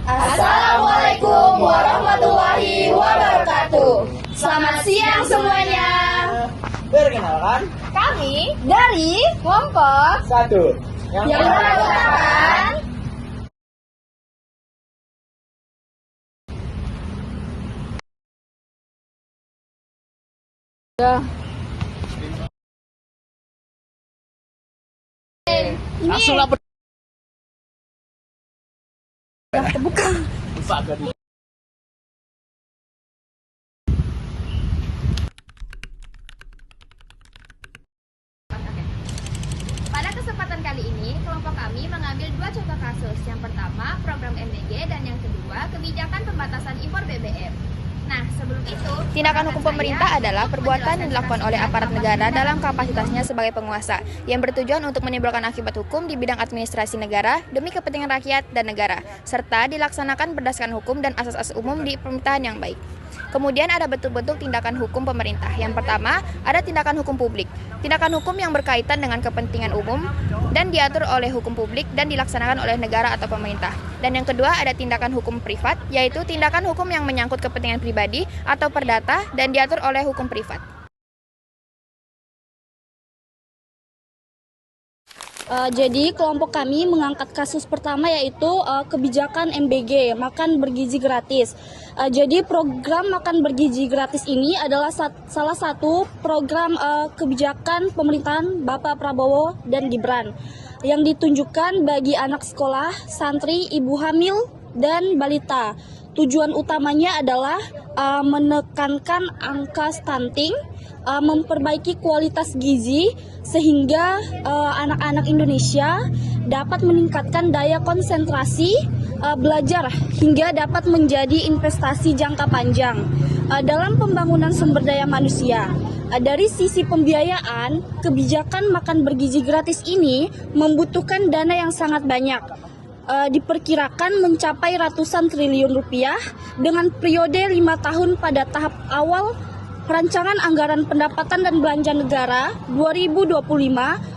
Assalamualaikum warahmatullahi wabarakatuh. Selamat siang semuanya. Perkenalkan, Kami dari kelompok satu yang beranggotakan langsung lapor. Pada kesempatan kali ini, kelompok kami mengambil dua contoh kasus. Yang pertama, program MBG, dan yang kedua, kebijakan pembatasan impor BBM. Nah, sebelum itu, Tindakan hukum pemerintah adalah perbuatan yang dilakukan oleh aparat negara dalam kapasitasnya sebagai penguasa yang bertujuan untuk menimbulkan akibat hukum di bidang administrasi negara demi kepentingan rakyat dan negara, serta dilaksanakan berdasarkan hukum dan asas-asas umum di pemerintahan yang baik. Kemudian ada bentuk-bentuk tindakan hukum pemerintah. Yang pertama, ada tindakan hukum publik. Tindakan hukum yang berkaitan dengan kepentingan umum dan diatur oleh hukum publik dan dilaksanakan oleh negara atau pemerintah. Dan yang kedua, ada tindakan hukum privat, yaitu tindakan hukum yang menyangkut kepentingan pribadi atau perdata dan diatur oleh hukum privat. Jadi kelompok kami mengangkat kasus pertama yaitu kebijakan MBG, makan bergizi gratis. Jadi program makan bergizi gratis ini adalah salah satu program kebijakan pemerintahan Bapak Prabowo dan Gibran yang ditunjukkan bagi anak sekolah, santri, ibu hamil, dan balita. Tujuan utamanya adalah menekankan angka stunting, memperbaiki kualitas gizi sehingga anak-anak Indonesia dapat meningkatkan daya konsentrasi belajar hingga dapat menjadi investasi jangka panjang dalam pembangunan sumber daya manusia. Dari sisi pembiayaan, kebijakan makan bergizi gratis ini membutuhkan dana yang sangat banyak. Diperkirakan mencapai ratusan triliun rupiah dengan periode 5 tahun pada tahap awal Perancangan Anggaran Pendapatan dan Belanja Negara 2025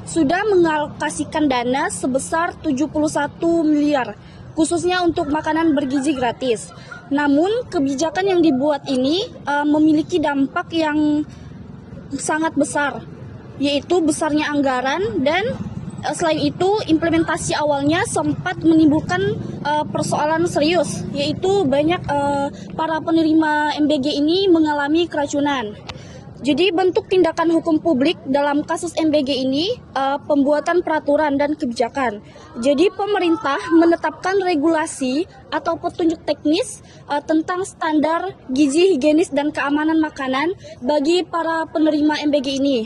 sudah mengalokasikan dana sebesar 71 miliar khususnya untuk makanan bergizi gratis. Namun kebijakan yang dibuat ini memiliki dampak yang sangat besar, yaitu besarnya anggaran, dan selain itu implementasi awalnya sempat menimbulkan persoalan serius, yaitu banyak para penerima MBG ini mengalami keracunan. Jadi bentuk tindakan hukum publik dalam kasus MBG ini pembuatan peraturan dan kebijakan. Jadi pemerintah menetapkan regulasi atau petunjuk teknis tentang standar gizi, higienis, dan keamanan makanan bagi para penerima MBG ini.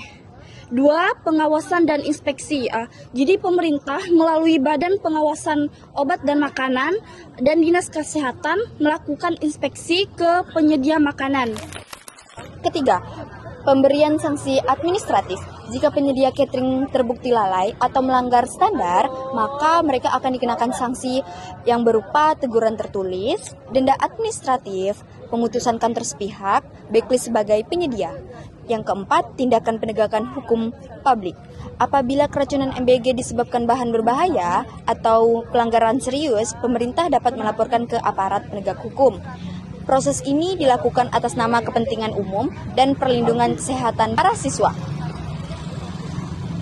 2. Pengawasan dan inspeksi. Jadi pemerintah melalui Badan Pengawasan Obat dan Makanan dan Dinas Kesehatan melakukan inspeksi ke penyedia makanan. Ketiga, pemberian sanksi administratif. Jika penyedia catering terbukti lalai atau melanggar standar, maka mereka akan dikenakan sanksi yang berupa teguran tertulis, denda administratif, pemutusan kantor sepihak, blacklist sebagai penyedia. Yang keempat, tindakan penegakan hukum publik. Apabila keracunan MBG disebabkan bahan berbahaya atau pelanggaran serius, pemerintah dapat melaporkan ke aparat penegak hukum. Proses ini dilakukan atas nama kepentingan umum dan perlindungan kesehatan para siswa.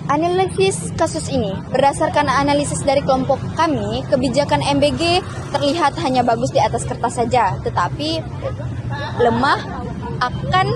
Analisis kasus ini, berdasarkan analisis dari kelompok kami, kebijakan MBG terlihat hanya bagus di atas kertas saja, tetapi lemah akan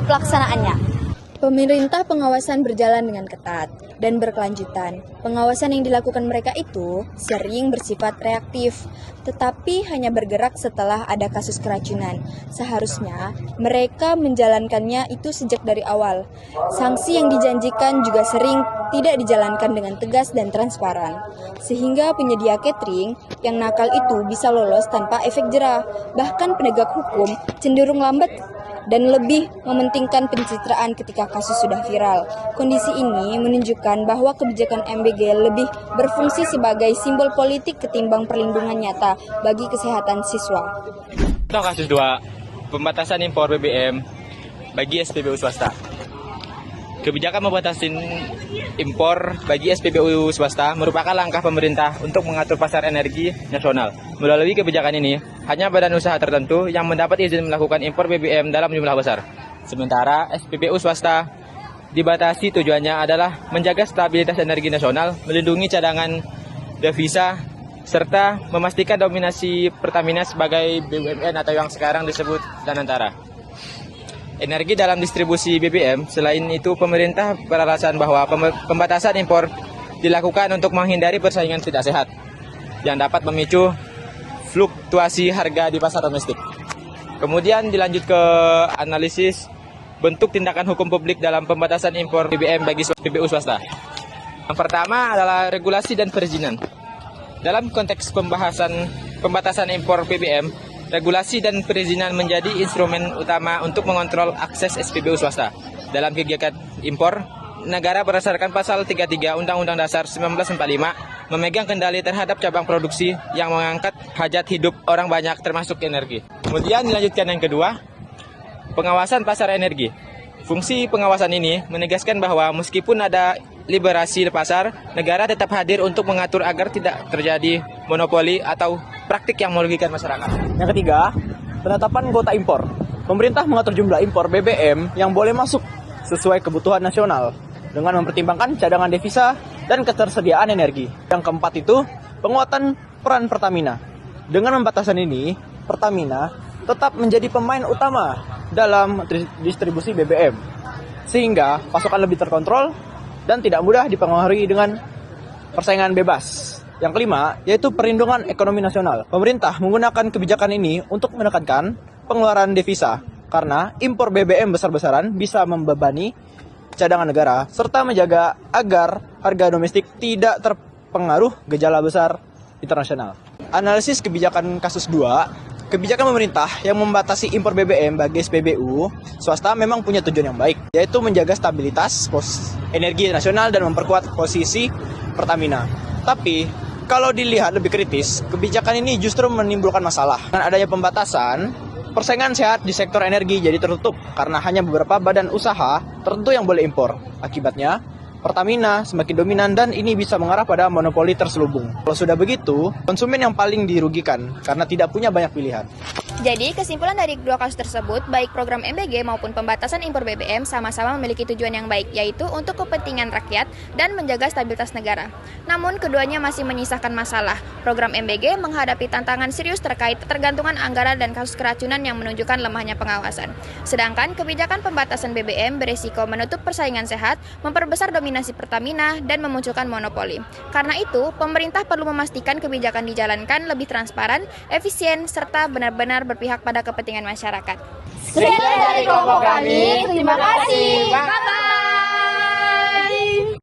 pelaksanaannya. Pemerintah pengawasan berjalan dengan ketat dan berkelanjutan. Pengawasan yang dilakukan mereka itu sering bersifat reaktif, tetapi hanya bergerak setelah ada kasus keracunan. Seharusnya mereka menjalankannya itu sejak dari awal. Sanksi yang dijanjikan juga sering tidak dijalankan dengan tegas dan transparan, sehingga penyedia catering yang nakal itu bisa lolos tanpa efek jerah. Bahkan penegak hukum cenderung lambat dan lebih mementingkan pencitraan ketika kasus sudah viral. Kondisi ini menunjukkan bahwa kebijakan MBG lebih berfungsi sebagai simbol politik ketimbang perlindungan nyata bagi kesehatan siswa. Contoh kasus 2, pembatasan impor BBM bagi SPBU swasta. Kebijakan membatasi impor bagi SPBU swasta merupakan langkah pemerintah untuk mengatur pasar energi nasional. Melalui kebijakan ini, hanya badan usaha tertentu yang mendapat izin melakukan impor BBM dalam jumlah besar. Sementara SPBU swasta dibatasi tujuannya adalah menjaga stabilitas energi nasional, melindungi cadangan devisa, serta memastikan dominasi Pertamina sebagai BUMN atau yang sekarang disebut Danantara. Energi dalam distribusi BBM, selain itu pemerintah beralasan bahwa pembatasan impor dilakukan untuk menghindari persaingan tidak sehat yang dapat memicu fluktuasi harga di pasar domestik. Kemudian dilanjut ke analisis bentuk tindakan hukum publik dalam pembatasan impor BBM bagi SPBU swasta. Yang pertama adalah regulasi dan perizinan. Dalam konteks pembatasan impor BBM, regulasi dan perizinan menjadi instrumen utama untuk mengontrol akses SPBU swasta. Dalam kegiatan impor, negara berdasarkan pasal 33 Undang-Undang Dasar 1945 memegang kendali terhadap cabang produksi yang mengangkat hajat hidup orang banyak termasuk energi. Kemudian dilanjutkan yang kedua, pengawasan pasar energi. Fungsi pengawasan ini menegaskan bahwa meskipun ada liberasi pasar, negara tetap hadir untuk mengatur agar tidak terjadi monopoli atau praktik yang merugikan masyarakat. Yang ketiga, penetapan kuota impor. Pemerintah mengatur jumlah impor BBM yang boleh masuk sesuai kebutuhan nasional dengan mempertimbangkan cadangan devisa dan ketersediaan energi. Yang keempat itu, penguatan peran Pertamina. Dengan pembatasan ini, Pertamina tetap menjadi pemain utama dalam distribusi BBM, sehingga pasokan lebih terkontrol dan tidak mudah dipengaruhi dengan persaingan bebas. Yang kelima, yaitu perlindungan ekonomi nasional. Pemerintah menggunakan kebijakan ini untuk menekankan pengeluaran devisa, karena impor BBM besar-besaran bisa membebani cadangan negara, serta menjaga agar harga domestik tidak terpengaruh gejala besar internasional. Analisis kebijakan kasus 2, kebijakan pemerintah yang membatasi impor BBM bagi SPBU swasta memang punya tujuan yang baik, yaitu menjaga stabilitas energi nasional dan memperkuat posisi Pertamina. Tapi kalau dilihat lebih kritis, kebijakan ini justru menimbulkan masalah. Dengan adanya pembatasan, persaingan sehat di sektor energi jadi tertutup karena hanya beberapa badan usaha tertentu yang boleh impor. Akibatnya, Pertamina semakin dominan dan ini bisa mengarah pada monopoli terselubung. Kalau sudah begitu, konsumen yang paling dirugikan karena tidak punya banyak pilihan. Jadi, kesimpulan dari dua kasus tersebut, baik program MBG maupun pembatasan impor BBM sama-sama memiliki tujuan yang baik, yaitu untuk kepentingan rakyat dan menjaga stabilitas negara. Namun, keduanya masih menyisakan masalah. Program MBG menghadapi tantangan serius terkait ketergantungan anggaran dan kasus keracunan yang menunjukkan lemahnya pengawasan. Sedangkan, kebijakan pembatasan BBM beresiko menutup persaingan sehat, memperbesar dominasi Pertamina, dan memunculkan monopoli. Karena itu, pemerintah perlu memastikan kebijakan dijalankan lebih transparan, efisien, serta benar-benar berpihak pada kepentingan masyarakat. Sekian dari kelompok kami. Terima kasih.